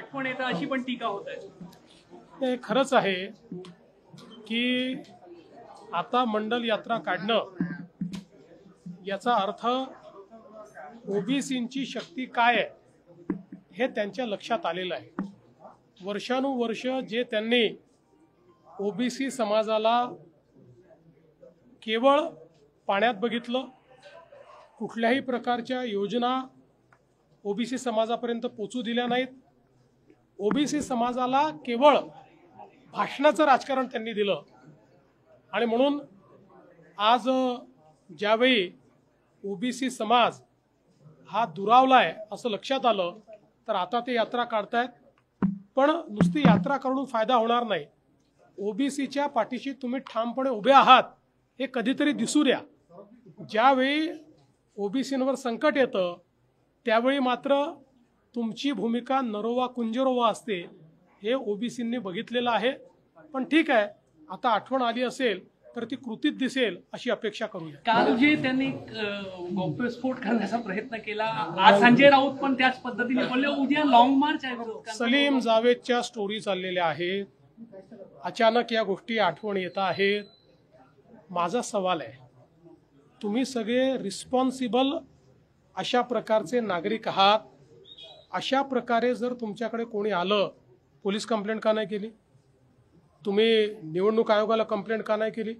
आठवण येतं अशी पण टीका होत आहे. हे खरंच आहे की आता मंडल यात्रा काढणं याचा अर्थ ओबीसींची शक्ती काय आहे हे त्यांच्या लक्षात आलेलं आहे. वर्षानुवर्ष जे त्यांनी ओबीसी समाजाला केवळ पाण्यात बघितलं, कुठल्याही प्रकारच्या योजना ओबीसी समाजापर्यंत पोचू दिल्या नाहीत, ओबीसी समाजाला केवळ भाषणाचं राजकारण त्यांनी दिलं. आणि म्हणून आज ज्यावेळी ओबीसी समाज हा दुरावलाय असं लक्षात आलं तर आता ते यात्रा काढतायत. पण नुसती यात्रा करून फायदा होणार नाही. ओबीसीच्या पाठीशी तुम्ही ठामपणे उभे आहात हे कधीतरी दिसू द्या. ज्यावेळी ओबीसींवर संकट येतं त्यावेळी मात्र तुमची भूमिका नरोवा कुंजरोवा असते हे ओबीसींनी बघितलेलं आहे. पण ठीक आहे, आता आठवण आली असेल तर ती कृतीत दिसेल अशी अपेक्षा करूया. काल जे त्यांनी गौप्यस्फोट करण्याचा प्रयत्न केला, आज संजय राऊत पण त्याच पद्धतीने बोलले, उद्या लॉंग मार्च आहे. सलीम जावेदच्या स्टोरी चाललेल्या आहेत, अचानक या गोष्टी आठवण येत आहेत. माझा सवाल आहे, तुम्ही सगळे रिस्पॉन्सिबल अशा प्रकारचे नागरिक आहात. अशा प्रकारे जर तुमच्याकडे कोणी आलं, पोलीस कंप्लेंट का नाही केली? तुम्ही निवडणूक आयोगाला कंप्लेंट का नाही केली?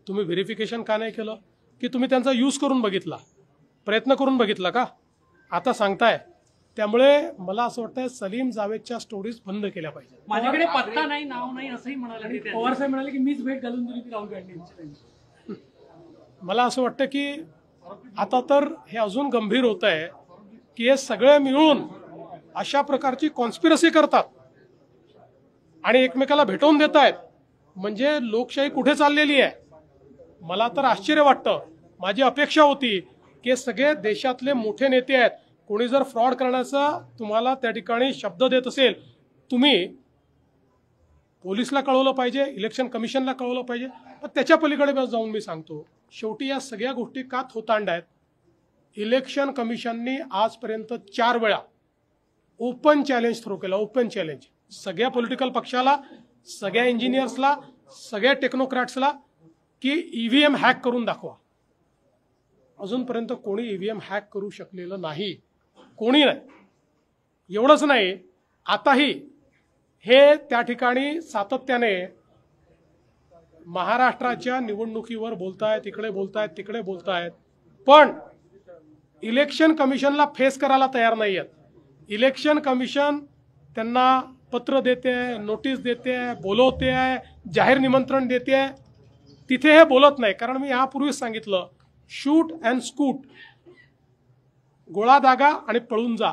तुम्ही व्हेरिफिकेशन का नाही केलं? की तुम्ही त्यांचा यूज करून बघितला, प्रयत्न करून बघितला का? आता सांगताय. त्यामुळे मला असं वाटतं सलीम जावेदच्या स्टोरीज बंद केल्या पाहिजे. माझ्याकडे पत्ता नाही, नाव नाही असंही म्हणाले. पवार साहेब म्हणाले की मीच भेट घालून दिली ती राहुल गांधी. मला असं वाटतं की आता तर हे अजून गंभीर होत आहे की हे सगळे मिळून अशा प्रकारची कॉन्स्पिरसी करतात आणि एकमेकाला भेटवून देत आहेत. म्हणजे लोकशाही कुठे चाललेली आहे? मला तर आश्चर्य वाटतं. माझी अपेक्षा होती की सगळे देशातले मोठे नेते आहेत, कोणी जर फ्रॉड करण्याचा तुम्हाला त्या ठिकाणी शब्द देत असेल, तुम्ही पोलिसला कळवलं पाहिजे, इलेक्शन कमिशनला कळवलं पाहिजे. पण त्याच्या पलीकडे जाऊन मी सांगतो, शेवटी या सगळ्या गोष्टी का थोतांड आहेत? इलेक्शन कमिशननी आजपर्यंत 4 वेळा ओपन चॅलेंज थ्रो केला. ओपन चॅलेंज सगळ्या पॉलिटिकल पक्षाला, सगळ्या इंजिनियर्सला, सगळ्या टेक्नोक्रॅट्सला की ईव्हीएम हॅक करून दाखवा. अजूनपर्यंत कोणी ईव्हीएम हॅक करू शकलेलं नाही, कोणी नाही. एवढंच नाही, आताही हे त्या ठिकाणी सातत्याने महाराष्ट्राच्या निवडणुकीवर बोलतायत, इकडे बोलतायत, तिकडे बोलतायत, पण इलेक्शन कमिशनला फेस करायला तयार नाही आहेत. इलेक्शन कमिशन त्यांना पत्र देते, नोटीस देते, बोलवते आहे, जाहीर निमंत्रण देते आहे. तिथे हे बोलत नाही. कारण मी यापूर्वीच सांगितलं, शूट अँड स्कूट, गोळा दागा आणि पळून जा,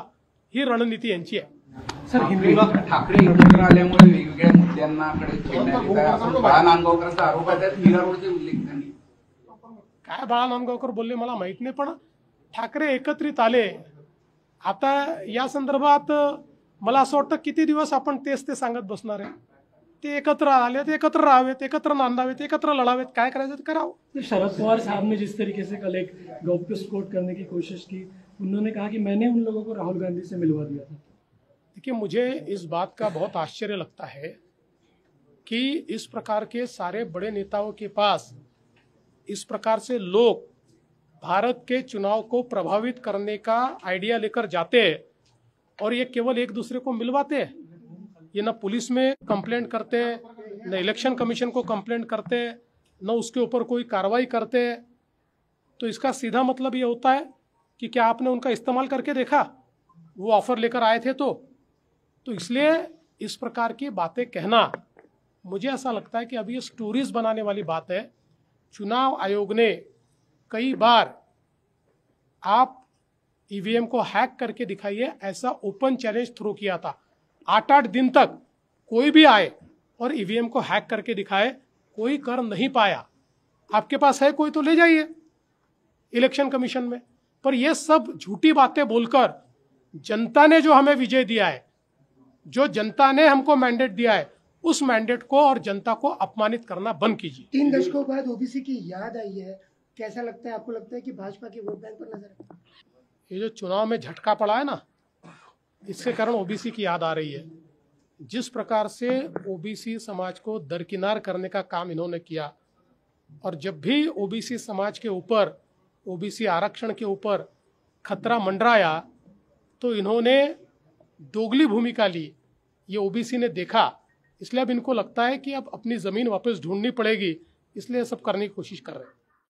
ही रणनीती यांची आहे. सर, ठाकरे एकत्र आल्यामुळे वेगवेगळ्या मुद्द्यांकडे बाळा नांदगावकरांचा आरोप आहे, त्यात मीरा रोडचे उल्लेख त्यांनी. काय बाळा नांदगावकर बोलले मला माहित नाही, पण ठाकरे एकत्रित आले. आता या संदर्भात मला असं वाटतं किती दिवस आपण तेच ते सांगत बसणार आहे? ते एकत्र आले, ते एकत्र राहावेत, एकत्र नांदावेत, एकत्र लढावेत. काय करायचं ते करावं. शरद पवार साहब ने जिस तरीके से कल एक गौप्यस्फोट करने की कोशिश की, उन्होंने कहा कि मैंने उन लोगों को राहुल गांधी से मिलवा दिया था. देखिए, मुझे इस बात का बहुत आश्चर्य लगता है कि इस प्रकार के सारे बड़े नेताओं के पास इस प्रकार से लोग भारत के चुनाव को प्रभावित करने का आइडिया लेकर जाते हैं और ये केवल एक दूसरे को मिलवाते हैं. ये न पुलिस में कंप्लेंट करते, न इलेक्शन कमीशन को कंप्लेंट करते, न उसके ऊपर कोई कार्रवाई करते. तो इसका सीधा मतलब ये होता है कि क्या आपने उनका इस्तेमाल करके देखा? वो ऑफर लेकर आए थे तो इसलिए इस प्रकार की बातें कहना, मुझे ऐसा लगता है कि अभी ये स्टोरीज बनाने वाली बात है. चुनाव आयोग ने कई बार आप ईवीएम को हैक करके दिखाइए ऐसा ओपन चैलेंज थ्रो किया था. 8-8 दिन तक कोई भी आए और ईवीएम को हैक करके दिखाए, कोई कर नहीं पाया. आपके पास है कोई तो ले जाइए इलेक्शन कमीशन में. पर ये सब झूठी बातें बोलकर जनता ने जो हमें विजय दिया है, जो जनता ने हमको मैंडेट दिया है, उस मैंडेट को और जनता को अपमानित करना बंद कीजिए. 3 दशकों बाद ओबीसी की याद आई है, कैसा लगता है आपको? लगता है कि भाजपा के वोट बैंक पर नजर है? ये जो चुनाव में झटका पड़ा है ना, इसके कारण ओबीसी की याद आ रही है. जिस प्रकार से ओबीसी समाज को दरकिनार करने का काम इन्होंने किया, और जब भी ओबीसी समाज के ऊपर, ओबीसी आरक्षण के ऊपर खतरा मंडराया तो इन्होंने दोगली भूमिका ली। ये ओबीसी ने देखा, इसलिए अब इनको लगता है कि अब अपनी ज़मीन वापस ढूंढनी पड़ेगी, इसलिए सब करने की कोशिश कर रहे हैं।